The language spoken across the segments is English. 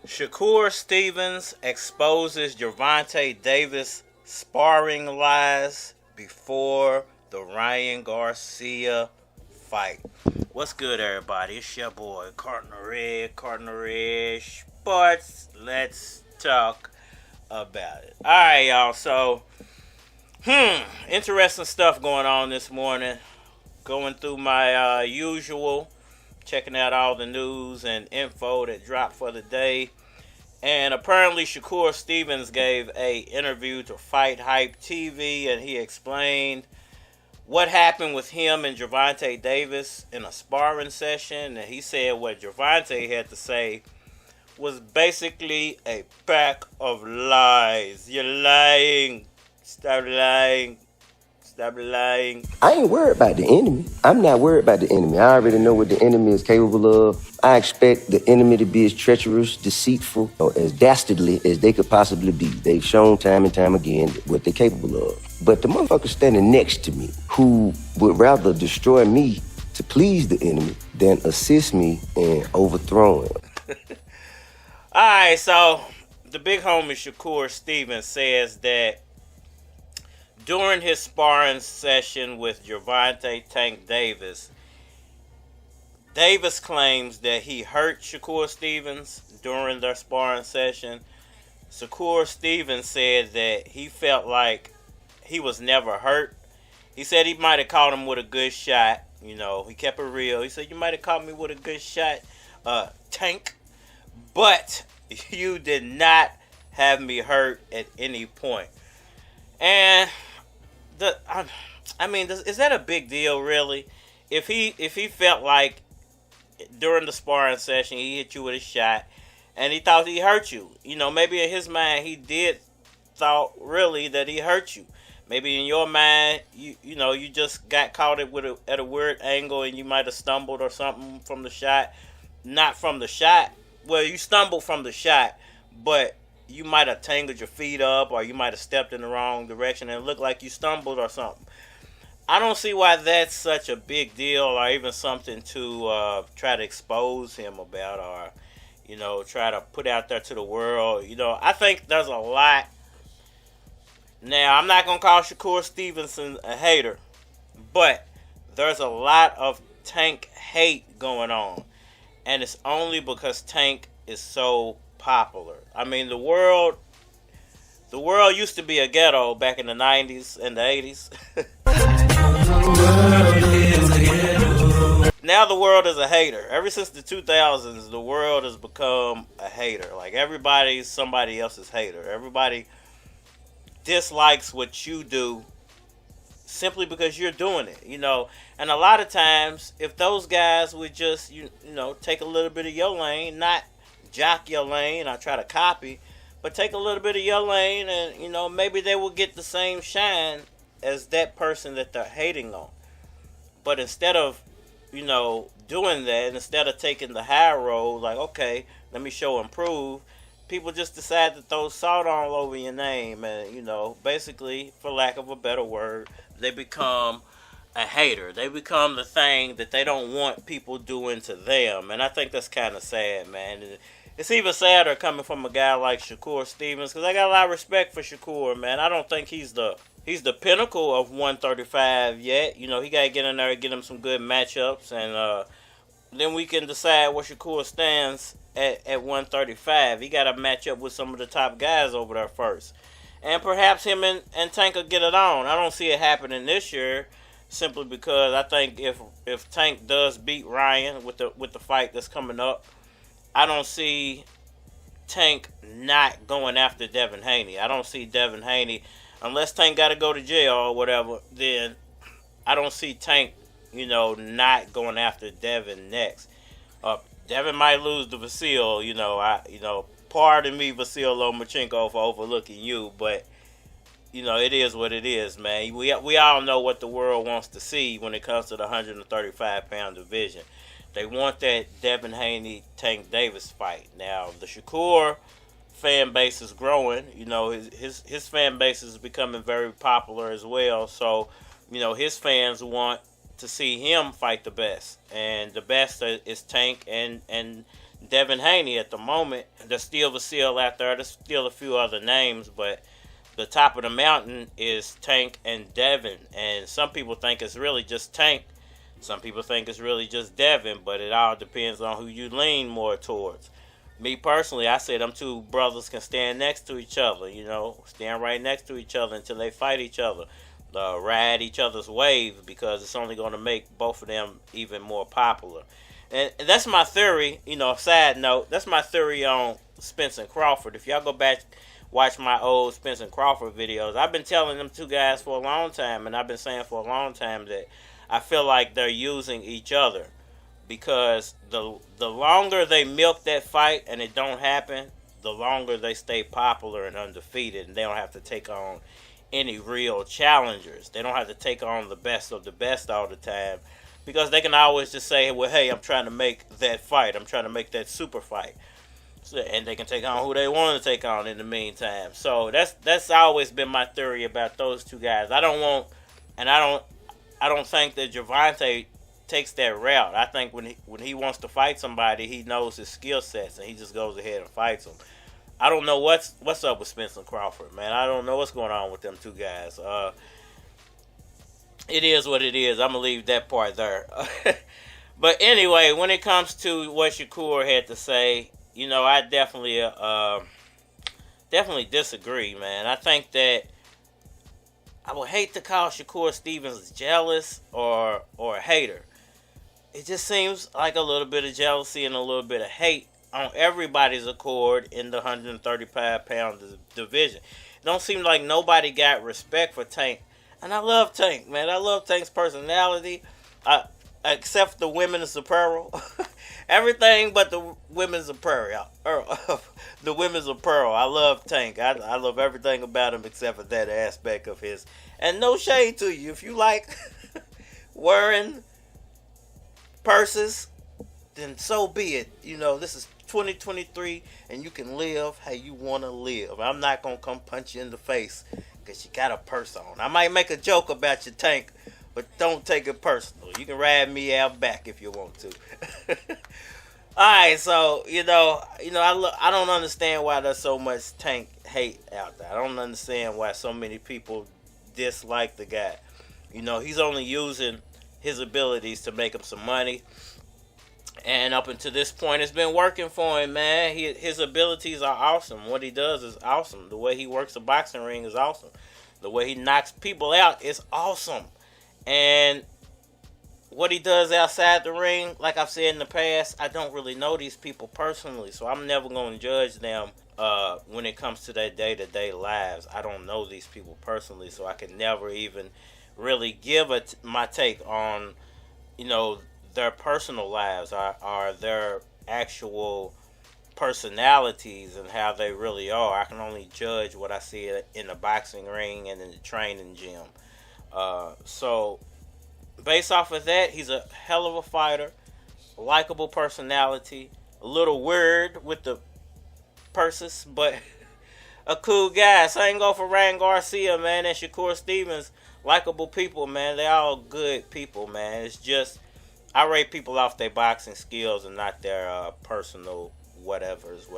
Shakur Stevens exposes Gervonta Davis sparring lies before the Ryan Garcia fight. What's good, everybody? It's your boy, Cardinal Red Sports. Let's talk about it. Alright, y'all. So, interesting stuff going on this morning. Going through my usual, checking out all the news and info that dropped for the day. And apparently Shakur Stevens gave an interview to FightHype TV, and he explained what happened with him and Gervonta Davis in a sparring session. And he said what Gervonta had to say was basically a pack of lies. You're lying. Stop lying. Stop lying. I ain't worried about the enemy. I'm not worried about the enemy. I already know what the enemy is capable of. I expect the enemy to be as treacherous, deceitful, or as dastardly as they could possibly be. They've shown time and time again what they're capable of. But the motherfucker standing next to me, who would rather destroy me to please the enemy than assist me in overthrowing him. Alright, so the big homie Shakur Stevens says that during his sparring session with Gervonta Tank Davis, Davis claims that he hurt Shakur Stevens during their sparring session. Shakur Stevens said that he felt like he was never hurt. He said he might have caught him with a good shot. You know, he kept it real. He said, you might have caught me with a good shot, Tank. But you did not have me hurt at any point. And is that a big deal, really? If he felt like during the sparring session he hit you with a shot and he thought he hurt you, you know, maybe in his mind he did thought really that he hurt you. Maybe in your mind, you know, you just got caught at a weird angle and you might have stumbled or something from the shot. Not from the shot. Well, you stumbled from the shot, but you might have tangled your feet up, or you might have stepped in the wrong direction and it looked like you stumbled or something. I don't see why that's such a big deal, or even something to try to expose him about, or, you know, try to put out there to the world. You know, I think there's a lot. Now, I'm not going to call Shakur Stevenson a hater, but there's a lot of Tank hate going on. And it's only because Tank is so popular. I mean, the world used to be a ghetto back in the 90s and the 80s. Now the world is a hater. Ever since the 2000s, the world has become a hater. Like, everybody's somebody else's hater. Everybody dislikes what you do simply because you're doing it, you know. And a lot of times, if those guys would just, you know, take a little bit of your lane, not jock your lane or try to copy, but take a little bit of your lane, and, you know, maybe they will get the same shine as that person that they're hating on. But instead of, you know, doing that, instead of taking the high road, like, okay, let me show and prove, people just decide to throw salt all over your name, and, you know, basically, for lack of a better word, they become a hater. They become the thing that they don't want people doing to them. And I think that's kind of sad, man. And it's even sadder coming from a guy like Shakur Stevens, because I got a lot of respect for Shakur, man. I don't think he's the pinnacle of 135 yet. You know, he got to get in there and get him some good matchups, and then we can decide where Shakur stands at 135. He got to match up with some of the top guys over there first. And perhaps him and Tank will get it on. I don't see it happening this year, simply because I think if Tank does beat Ryan with the fight that's coming up, I don't see Tank not going after Devin Haney. I don't see Devin Haney, unless Tank got to go to jail or whatever, then I don't see Tank, you know, not going after Devin next. Devin might lose to Vasil, you know, pardon me, Vasil Lomachenko, for overlooking you, but, you know, it is what it is, man. We all know what the world wants to see when it comes to the 135-pound division. They want that Devin Haney Tank Davis fight. Now, the Shakur fan base is growing. You know, his fan base is becoming very popular as well. So, you know, his fans want to see him fight the best, and the best is Tank and Devin Haney at the moment. There's still Vasil out there. There's still a few other names, but the top of the mountain is Tank and Devin. And some people think it's really just Tank. Some people think it's really just Devin, but it all depends on who you lean more towards. Me personally, I say them two brothers can stand next to each other, you know, stand right next to each other until they fight each other. Ride each other's wave, because it's only going to make both of them even more popular. And that's my theory, you know, side note, that's my theory on Spence and Crawford. If y'all go back, watch my old Spence and Crawford videos, I've been telling them two guys for a long time, and I've been saying for a long time that I feel like they're using each other, because the longer they milk that fight and it don't happen, the longer they stay popular and undefeated, and they don't have to take on any real challengers. They don't have to take on the best of the best all the time, because they can always just say, well, hey, I'm trying to make that fight. I'm trying to make that super fight. So, and they can take on who they want to take on in the meantime. So that's always been my theory about those two guys. I don't think that Gervonta takes that route. I think when he wants to fight somebody, he knows his skill sets and he just goes ahead and fights them. I don't know what's up with Spence and Crawford, man. I don't know what's going on with them two guys. It is what it is. I'm going to leave that part there. But anyway, when it comes to what Shakur had to say, you know, I definitely disagree, man. I think that I would hate to call Shakur Stevenson jealous or a hater. It just seems like a little bit of jealousy and a little bit of hate on everybody's accord in the 135-pound division. It don't seem like nobody got respect for Tank. And I love Tank, man. I love Tank's personality. Except the women's apparel. Everything but the women's apparel. The women's apparel. I love Tank. I love everything about him except for that aspect of his. And no shade to you. If you like wearing purses, then so be it. You know, this is 2023 and you can live how you want to live. I'm not going to come punch you in the face because you got a purse on. I might make a joke about your Tank, but don't take it personal. You can ride me out back if you want to. Alright, so, you know, I don't understand why there's so much Tank hate out there. I don't understand why so many people dislike the guy. You know, he's only using his abilities to make him some money. And up until this point, it's been working for him, man. His abilities are awesome. What he does is awesome. The way he works the boxing ring is awesome. The way he knocks people out is awesome. And what he does outside the ring, like I've said in the past, I don't really know these people personally, so I'm never going to judge them when it comes to their day-to-day lives. I don't know these people personally, so I can never even really give my take on, you know, their personal lives or their actual personalities and how they really are. I can only judge what I see in the boxing ring and in the training gym. So based off of that, he's a hell of a fighter, a likable personality, a little weird with the purses, but a cool guy. Same go for Ryan Garcia, man, and Shakur Stevens. Likable people, man. They all good people, man. It's just I rate people off their boxing skills and not their personal whatevers.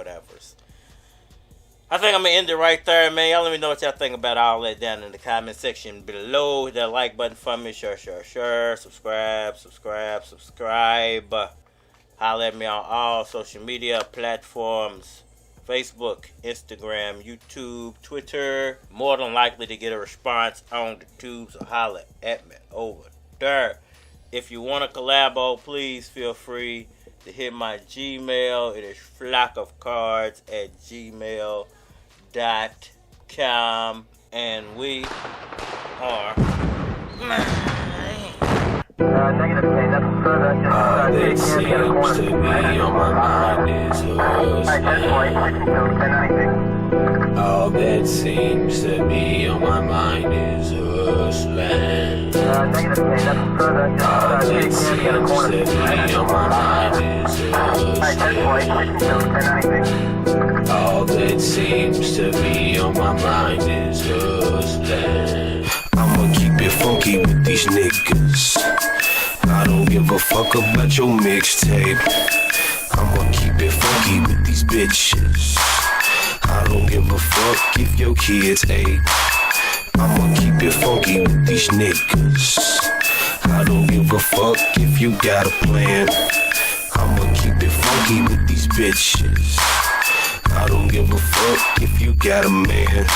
I think I'm going to end it right there, man. Y'all let me know what y'all think about all that down in the comment section below. Hit that like button for me. Share. Subscribe. Holler at me on all social media platforms. Facebook, Instagram, YouTube, Twitter. More than likely to get a response on the tube, so holler at me over there. If you want to collabo, please feel free to hit my Gmail. It is flockofcards@gmail.com. And we are... All that seems to be on my mind is hustling. All that seems to be on my mind is hustling. All that seems to be on my mind is hustling. All that seems to be on my mind is hustling. I'ma keep it funky with these niggas. I don't give a fuck about your mixtape. I'ma keep it funky with these bitches. I don't give a fuck if your kids ate. I'ma keep it funky with these niggas. I don't give a fuck if you got a plan. I'ma keep it funky with these bitches. I don't give a fuck if you got a man.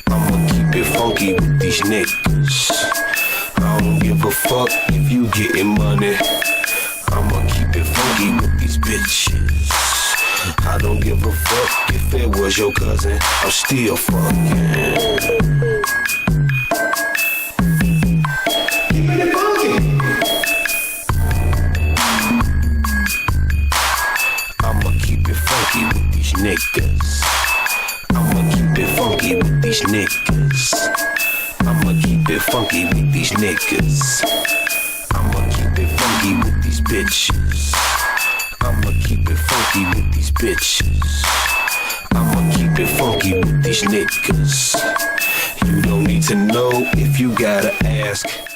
I'ma keep it funky with these niggas. I don't give a fuck if you getting money. I'ma keep it funky with these bitches. I don't give a fuck if it was your cousin. I'm still fucking. Keeping it funky. I'ma keep it funky with these niggas. I'ma keep it funky with these niggas. I'ma keep it funky with these niggas. I'ma keep it funky with these bitches. I'ma keep it funky with these bitches. I'ma keep it funky with these niggas. You don't need to know if you gotta ask.